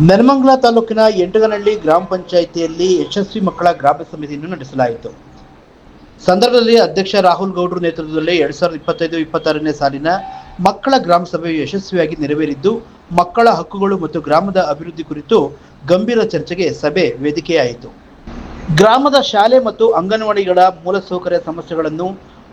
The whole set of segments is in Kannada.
ನೆಲಮಂಗಲ ತಾಲೂಕಿನ ಎಂಟಗನಹಳ್ಳಿ ಗ್ರಾಮ ಪಂಚಾಯಿತಿಯಲ್ಲಿ ಯಶಸ್ವಿ ಮಕ್ಕಳ ಗ್ರಾಮ ಸಮಿತಿಯನ್ನು ನಡೆಸಲಾಯಿತು. ಸಂದರ್ಭದಲ್ಲಿ ಅಧ್ಯಕ್ಷ ರಾಹುಲ್ ಗೌಡ್ರು ನೇತೃತ್ವದಲ್ಲಿ 2025-26ನೇ ಸಾಲಿನ ಮಕ್ಕಳ ಗ್ರಾಮ ಸಭೆಯು ಯಶಸ್ವಿಯಾಗಿ ನೆರವೇರಿದ್ದು, ಮಕ್ಕಳ ಹಕ್ಕುಗಳು ಮತ್ತು ಗ್ರಾಮದ ಅಭಿವೃದ್ಧಿ ಕುರಿತು ಗಂಭೀರ ಚರ್ಚೆಗೆ ಸಭೆ ವೇದಿಕೆಯಾಯಿತು. ಗ್ರಾಮದ ಶಾಲೆ ಮತ್ತು ಅಂಗನವಾಡಿಗಳ ಮೂಲಸೌಕರ್ಯ ಸಮಸ್ಯೆಗಳನ್ನು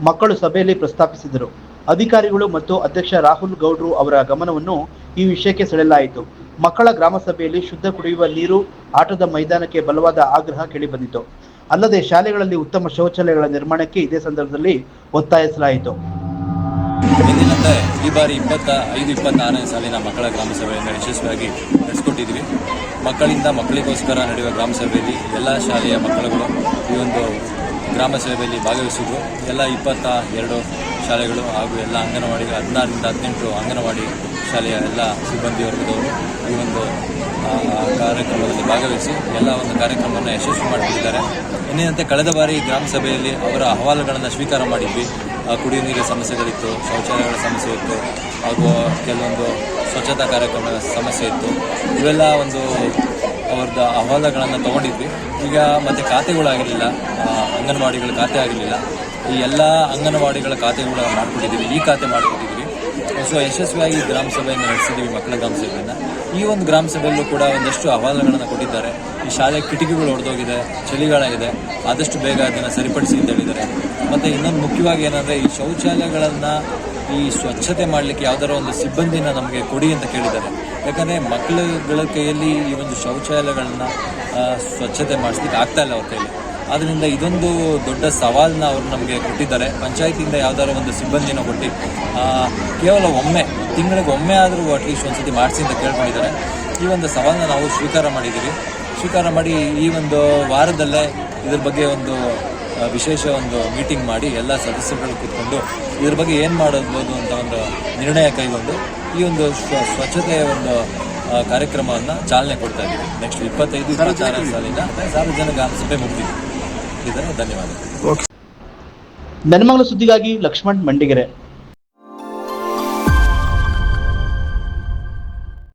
ಮಕ್ಕಳು ಸಭೆಯಲ್ಲಿ ಪ್ರಸ್ತಾಪಿಸಿದರು. ಅಧಿಕಾರಿಗಳು ಮತ್ತು ಅಧ್ಯಕ್ಷ ರಾಹುಲ್ ಗೌಡ್ರು ಅವರ ಗಮನವನ್ನು ಈ ವಿಷಯಕ್ಕೆ ಸೆಳೆಯಲಾಯಿತು. ಮಕ್ಕಳ ಗ್ರಾಮ ಸಭೆಯಲ್ಲಿ ಶುದ್ಧ ಕುಡಿಯುವ ನೀರು, ಆಟದ ಮೈದಾನಕ್ಕೆ ಬಲವಾದ ಆಗ್ರಹ ಕೇಳಿಬಂದಿತು. ಅಲ್ಲದೆ ಶಾಲೆಗಳಲ್ಲಿ ಉತ್ತಮ ಶೌಚಾಲಯಗಳ ನಿರ್ಮಾಣಕ್ಕೆ ಇದೇ ಸಂದರ್ಭದಲ್ಲಿ ಒತ್ತಾಯಿಸಲಾಯಿತು. ಎಂದಿನಂತೆ ಈ ಬಾರಿ 25-26ನೇ ಸಾಲಿನ ಮಕ್ಕಳ ಗ್ರಾಮ ಸಭೆಯನ್ನು ಯಶಸ್ವಿಯಾಗಿ ನಡೆಸಿಕೊಟ್ಟಿದ್ವಿ. ಮಕ್ಕಳಿಂದ ಮಕ್ಕಳಿಗೋಸ್ಕರ ನಡೆಯುವ ಗ್ರಾಮ ಸಭೆಯಲ್ಲಿ ಎಲ್ಲ ಶಾಲೆಯ ಮಕ್ಕಳುಗಳು ಈ ಒಂದು ಗ್ರಾಮ ಸಭೆಯಲ್ಲಿ ಭಾಗವಹಿಸಿದ್ರು. ಎಲ್ಲ 22 ಶಾಲೆಗಳು ಹಾಗೂ ಎಲ್ಲ ಅಂಗನವಾಡಿ 16ರಿಂದ 18 ಅಂಗನವಾಡಿ ಶಾಲೆಯ ಎಲ್ಲ ಸಿಬ್ಬಂದಿ ವರ್ಗದವರು ಈ ಒಂದು ಕಾರ್ಯಕ್ರಮದಲ್ಲಿ ಭಾಗವಹಿಸಿ ಎಲ್ಲ ಒಂದು ಕಾರ್ಯಕ್ರಮವನ್ನು ಯಶಸ್ವಿ ಮಾಡಿಕೊಂಡಿದ್ದಾರೆ. ಎಂದಿನಂತೆ ಕಳೆದ ಬಾರಿ ಗ್ರಾಮ ಸಭೆಯಲ್ಲಿ ಅವರ ಅಹವಾಲುಗಳನ್ನು ಸ್ವೀಕಾರ ಮಾಡಿದ್ವಿ. ಕುಡಿಯುವ ನೀರಿನ ಸಮಸ್ಯೆಗಳಿತ್ತು, ಶೌಚಾಲಯಗಳ ಸಮಸ್ಯೆ ಇತ್ತು, ಹಾಗೂ ಕೆಲವೊಂದು ಸ್ವಚ್ಛತಾ ಕಾರ್ಯಕ್ರಮದ ಸಮಸ್ಯೆ ಇತ್ತು. ಇವೆಲ್ಲ ಒಂದು ಅವರದ್ದು ಅಹವಾಲುಗಳನ್ನು ತೊಗೊಂಡಿದ್ವಿ. ಈಗ ಮತ್ತೆ ಖಾತೆಗಳಾಗಿರಲಿಲ್ಲ, ಅಂಗನವಾಡಿಗಳ ಖಾತೆ ಆಗಿರಲಿಲ್ಲ. ಈ ಎಲ್ಲ ಅಂಗನವಾಡಿಗಳ ಖಾತೆಗಳು ಮಾಡಿಕೊಟ್ಟಿದ್ದೀವಿ, ಈ ಖಾತೆ ಮಾಡಿಕೊಟ್ಟಿದ್ದೀವಿ. ಸೊ ಯಶಸ್ವಿಯಾಗಿ ಗ್ರಾಮ ಸಭೆಯನ್ನು ನಡೆಸಿದ್ದೀವಿ, ಮಕ್ಕಳ ಗ್ರಾಮ ಸಭೆಯನ್ನು. ಈ ಒಂದು ಗ್ರಾಮ ಸಭೆಯಲ್ಲೂ ಕೂಡ ಒಂದಷ್ಟು ಅಹವಾಲುಗಳನ್ನು ಕೊಟ್ಟಿದ್ದಾರೆ. ಈ ಶಾಲೆ ಕಿಟಕಿಗಳು ಒಡೆದೋಗಿದೆ, ಚಳಿಗಾಲಾಗಿದೆ, ಆದಷ್ಟು ಬೇಗ ಅದನ್ನು ಸರಿಪಡಿಸಿ ಅಂತ ಹೇಳಿದ್ದಾರೆ. ಮತ್ತು ಇನ್ನೊಂದು ಮುಖ್ಯವಾಗಿ ಏನಂದರೆ, ಈ ಶೌಚಾಲಯಗಳನ್ನು ಈ ಸ್ವಚ್ಛತೆ ಮಾಡಲಿಕ್ಕೆ ಯಾವ್ದಾರ ಒಂದು ಸಿಬ್ಬಂದಿನ ನಮಗೆ ಕೊಡಿ ಅಂತ ಕೇಳಿದ್ದಾರೆ. ಯಾಕಂದರೆ ಮಕ್ಕಳುಗಳ ಕೈಯಲ್ಲಿ ಈ ಒಂದು ಶೌಚಾಲಯಗಳನ್ನು ಸ್ವಚ್ಛತೆ ಮಾಡಿಸ್ಲಿಕ್ಕೆ ಆಗ್ತಾಯಿಲ್ಲ ಅವ್ರ ಕೈಯಲ್ಲಿ. ಆದ್ದರಿಂದ ಇದೊಂದು ದೊಡ್ಡ ಸವಾಲನ್ನ ಅವರು ನಮಗೆ ಕೊಟ್ಟಿದ್ದಾರೆ. ಪಂಚಾಯತಿಯಿಂದ ಯಾವ್ದಾರ ಒಂದು ಸಿಬ್ಬಂದಿನ ಕೊಟ್ಟು ಕೇವಲ ತಿಂಗಳಿಗೆ ಒಮ್ಮೆ ಆದರೂ ಅಟ್ಲೀಸ್ಟ್ ಒಂದ್ಸತಿ ಮಾಡಿಸಿ ಅಂತ ಕೇಳ್ಕೊಂಡಿದ್ದಾರೆ. ಈ ಒಂದು ಸವಾಲನ್ನ ನಾವು ಸ್ವೀಕಾರ ಮಾಡಿ ಈ ಒಂದು ವಾರದಲ್ಲೇ ಇದ್ರ ಬಗ್ಗೆ ಒಂದು ವಿಶೇಷ ಒಂದು ಮೀಟಿಂಗ್ ಮಾಡಿ ಎಲ್ಲ ಸದಸ್ಯರುಗಳು ಕೂತ್ಕೊಂಡು ಇದ್ರ ಬಗ್ಗೆ ಏನು ಮಾಡಬಹುದು ಅಂತ ಒಂದು ನಿರ್ಣಯ ಕೈಗೊಂಡು ಈ ಒಂದು ಸ್ವಚ್ಛತೆಯ ಒಂದು ಕಾರ್ಯಕ್ರಮವನ್ನು ಚಾಲನೆ ಕೊಡ್ತಾ ಇದ್ದೀವಿ. ನೆಕ್ಸ್ಟ್ 25-26 ಸಾಲಿನ ಸಾರ್ವಜನಿಕ ಗ್ರಾಮ ಸಭೆ ಮುಗಿದಿದೆ. ಧನ್ಯವಾದ. ನೆಲಮಂಗಲ ಸುದ್ದಿಗಾಗಿ ಲಕ್ಷ್ಮಣ್ ಮಂಡಿಗೆರೆ.